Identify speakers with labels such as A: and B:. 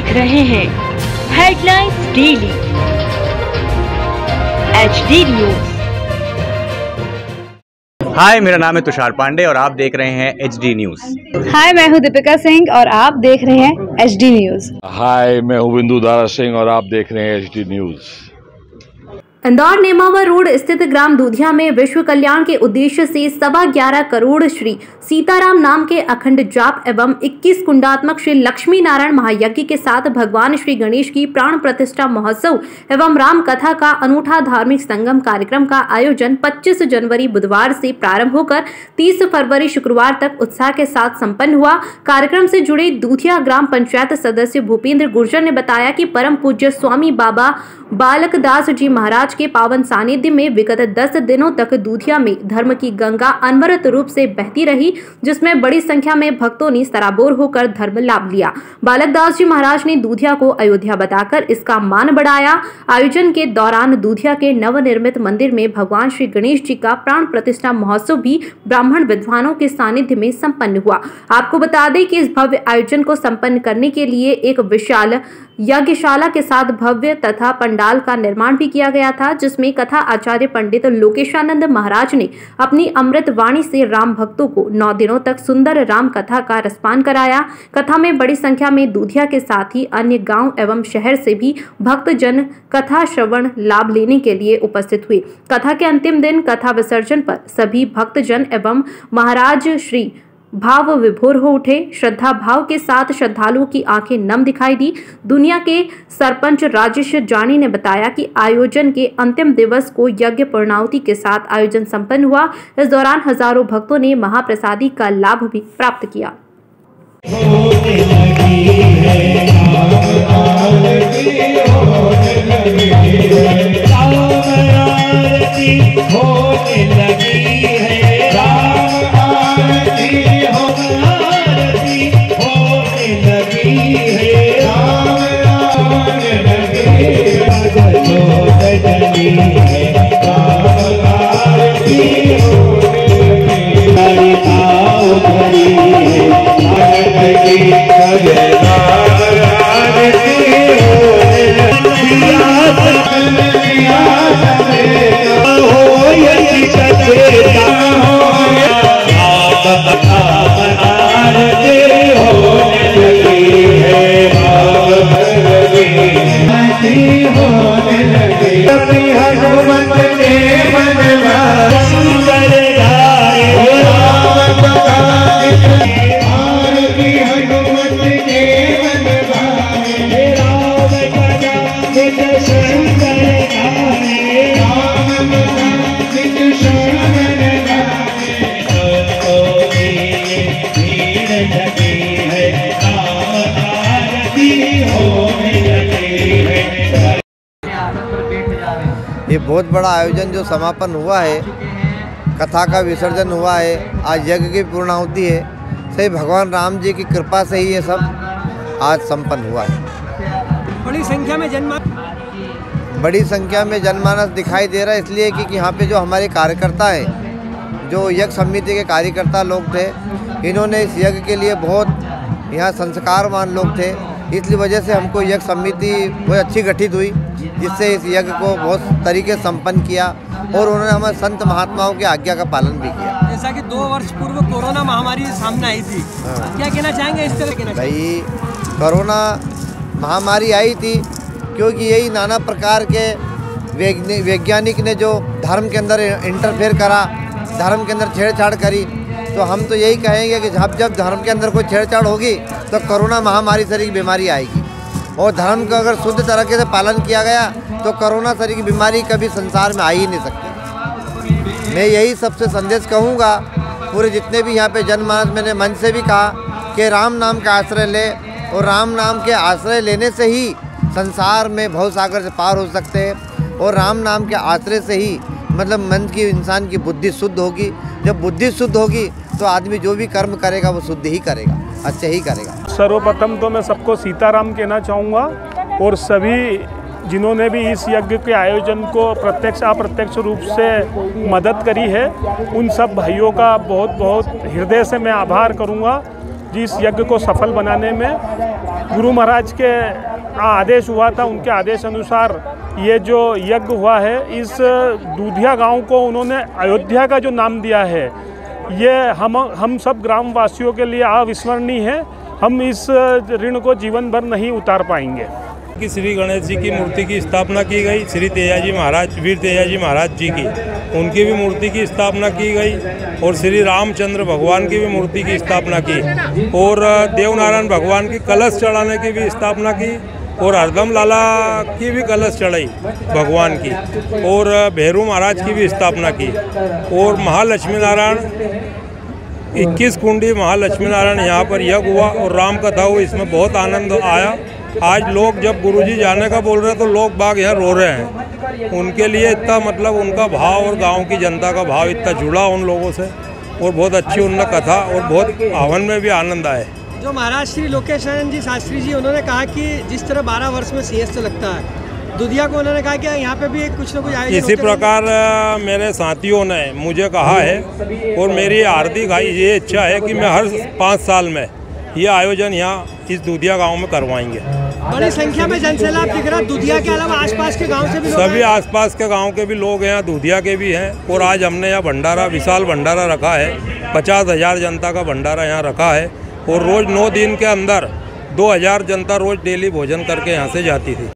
A: देख रहे हैं हेडलाइंस डेली HD न्यूज।
B: हाय, मेरा नाम है तुषार पांडे और आप देख रहे हैं HD न्यूज।
C: हाय, मैं हूं दीपिका सिंह और आप देख रहे हैं HD न्यूज।
D: हाय, मैं हूं बिंदु दारा सिंह और आप देख रहे हैं HD news.
E: Indore Nemawar road स्थित ग्राम दूधिया में विश्व कल्याण के उद्देश्य से 11.25 करोड़ श्री सीताराम नाम के अखंड जाप एवं 21 कुंडात्मक श्री लक्ष्मी नारायण महायज्ञ के साथ भगवान श्री गणेश की प्राण प्रतिष्ठा महोत्सव एवं राम कथा का अनूठा धार्मिक संगम कार्यक्रम का आयोजन 25 जनवरी बुधवार से प्रारंभ होकर 30 फरवरी शुक्रवार तक उत्साह के साथ संपन्न हुआ। कार्यक्रम से जुड़े दूधिया ग्राम पंचायत सदस्य भूपेंद्र गुर्जर ने बताया कि परम पूज्य स्वामी बाबा बालकदास जी महाराज के पावन सानिध्य में विगत 10 दिनों तक दूधिया में धर्म की गंगा अनवरत रूप से बहती रही, जिसमें बड़ी संख्या में भक्तों ने सराबोर होकर धर्म लाभ लिया। बालकदास जी महाराज ने दूधिया को अयोध्या बताकर इसका मान बढ़ाया। आयोजन के दौरान दूधिया के नवनिर्मित मंदिर में भगवान श्री गणेश जी का प्राण प्रतिष्ठा महोत्सव भी ब्राह्मण विद्वानों के सानिध्य में संपन्न हुआ। आपको बता दें कि इस भव्य आयोजन को संपन्न करने के लिए एक विशाल यज्ञशाला के साथ भव्य तथा पंडाल का निर्माण भी किया गया था, जिसमें कथा आचार्य पंडित लोकेशानंद महाराज ने अपनी अमृत वाणी से राम भक्तों को 9 दिनों तक सुंदर राम कथा का रसपान कराया। कथा में बड़ी संख्या में दूधिया के साथ ही अन्य गांव एवं शहर से भी भक्तजन कथा श्रवण लाभ लेने के लिए उपस्थित हुए। कथा के अंतिम दिन कथा विसर्जन पर सभी भक्तजन एवं महाराज श्री भाव विभोर हो उठे। श्रद्धा भाव के साथ श्रद्धालुओं की आंखें नम दिखाई दी। दुनिया के सरपंच राजेश जानी ने बताया कि आयोजन के अंतिम दिवस को यज्ञ पूर्णाहुति के साथ आयोजन संपन्न हुआ। इस दौरान हजारों भक्तों ने महाप्रसादी का लाभ भी प्राप्त किया।
F: ये बहुत बड़ा आयोजन जो समापन हुआ है, कथा का विसर्जन हुआ है, आज यज्ञ की पूर्णाहुति है, सही भगवान राम जी की कृपा से ही ये सब आज संपन्न हुआ है।
G: बड़ी संख्या में जनमानस दिखाई दे रहा है, इसलिए कि यहाँ पे जो हमारे कार्यकर्ता हैं, जो यज्ञ समिति के कार्यकर्ता लोग थे, इन्होंने इस यज्ञ के लिए बहुत यहाँ संस्कारवान लोग थे, इसलिए वजह से हमको यज्ञ समिति बहुत अच्छी गठित हुई, जिससे इस यज्ञ को बहुत तरीके से संपन्न किया और उन्होंने हमारे संत महात्माओं की आज्ञा का पालन भी किया।
H: जैसा कि 2 वर्ष पूर्व कोरोना महामारी सामने आई थी, क्या कहना चाहेंगे इस तरह?
G: भाई, कोरोना महामारी आई थी क्योंकि यही नाना प्रकार के वैज्ञानिक ने जो धर्म के अंदर इंटरफेयर करा, धर्म के अंदर छेड़छाड़ करी, तो हम तो यही कहेंगे कि जब धर्म के अंदर कोई छेड़छाड़ होगी तो कोरोना महामारी तरह की बीमारी आएगी, और धर्म का अगर शुद्ध तरीके से पालन किया गया तो कोरोना तरह की बीमारी कभी संसार में आ ही नहीं सकती। मैं यही सबसे संदेश कहूँगा, पूरे जितने भी यहाँ पे जनमानस, मैंने मन से भी कहा कि राम नाम का आश्रय ले, और राम नाम के आश्रय लेने से ही संसार में भवसागर से पार हो सकते हैं, और राम नाम के आश्रय से ही मतलब मन की, इंसान की बुद्धि शुद्ध होगी। जब बुद्धि शुद्ध होगी तो आदमी जो भी कर्म करेगा वो शुद्ध ही करेगा, अच्छे ही करेगा।
I: सर्वप्रथम तो मैं सबको सीताराम कहना चाहूँगा, और सभी जिन्होंने भी इस यज्ञ के आयोजन को प्रत्यक्ष अप्रत्यक्ष रूप से मदद करी है, उन सब भाइयों का बहुत बहुत हृदय से मैं आभार करूँगा। जिस यज्ञ को सफल बनाने में गुरु महाराज के आदेश हुआ था, उनके आदेश अनुसार ये जो यज्ञ हुआ है, इस दूधिया गांव को उन्होंने अयोध्या का जो नाम दिया है, ये हम सब ग्रामवासियों के लिए अविस्मरणीय है। हम इस ऋण को जीवन भर नहीं उतार पाएंगे।
J: कि श्री गणेश जी की मूर्ति की स्थापना की गई, श्री तेजाजी महाराज, वीर तेजाजी महाराज जी की, उनकी भी मूर्ति की स्थापना की गई, और श्री रामचंद्र भगवान की भी मूर्ति की स्थापना की, और देवनारायण भगवान की कलश चढ़ाने की भी स्थापना की, और हरदम लाला की भी कलश चढ़ाई भगवान की, और भैरू महाराज की भी स्थापना की, और महालक्ष्मी नारायण 21 कुंडी महालक्ष्मी नारायण यहाँ पर यज्ञ हुआ और राम कथा हुई। इसमें बहुत आनंद आया। आज लोग जब गुरुजी जाने का बोल रहे हैं तो लोग बाग यहाँ रो रहे हैं। उनके लिए इतना मतलब उनका भाव और गांव की जनता का भाव इतना जुड़ा उन लोगों से, और बहुत अच्छी उनका कथा और बहुत हवन में भी आनंद आए।
H: जो महाराज श्री लोकेशानंद जी शास्त्री जी, उन्होंने कहा कि जिस तरह 12 वर्ष में सिंहस्थ लगता है, दुधिया को उन्होंने कहा कि यहाँ पे भी कुछ न कुछ आयोजन
J: इसी प्रकार मेरे साथियों ने मुझे कहा है, और मेरी हार्दिक ये इच्छा है कि मैं हर 5 साल में ये आयोजन यहाँ इस दुधिया गांव में करवाएंगे।
H: बड़ी संख्या में जनसैलाब दिख रहा है। दुधिया के अलावा आसपास के गांव से भी
J: सभी आसपास के गांव के भी लोग हैं, दुधिया के भी हैं, और आज हमने यहाँ भंडारा, विशाल भंडारा रखा है। 50,000 जनता का भंडारा यहाँ रखा है, और रोज़ 9 दिन के अंदर 2,000 जनता रोज़ डेली भोजन करके यहाँ से जाती थी।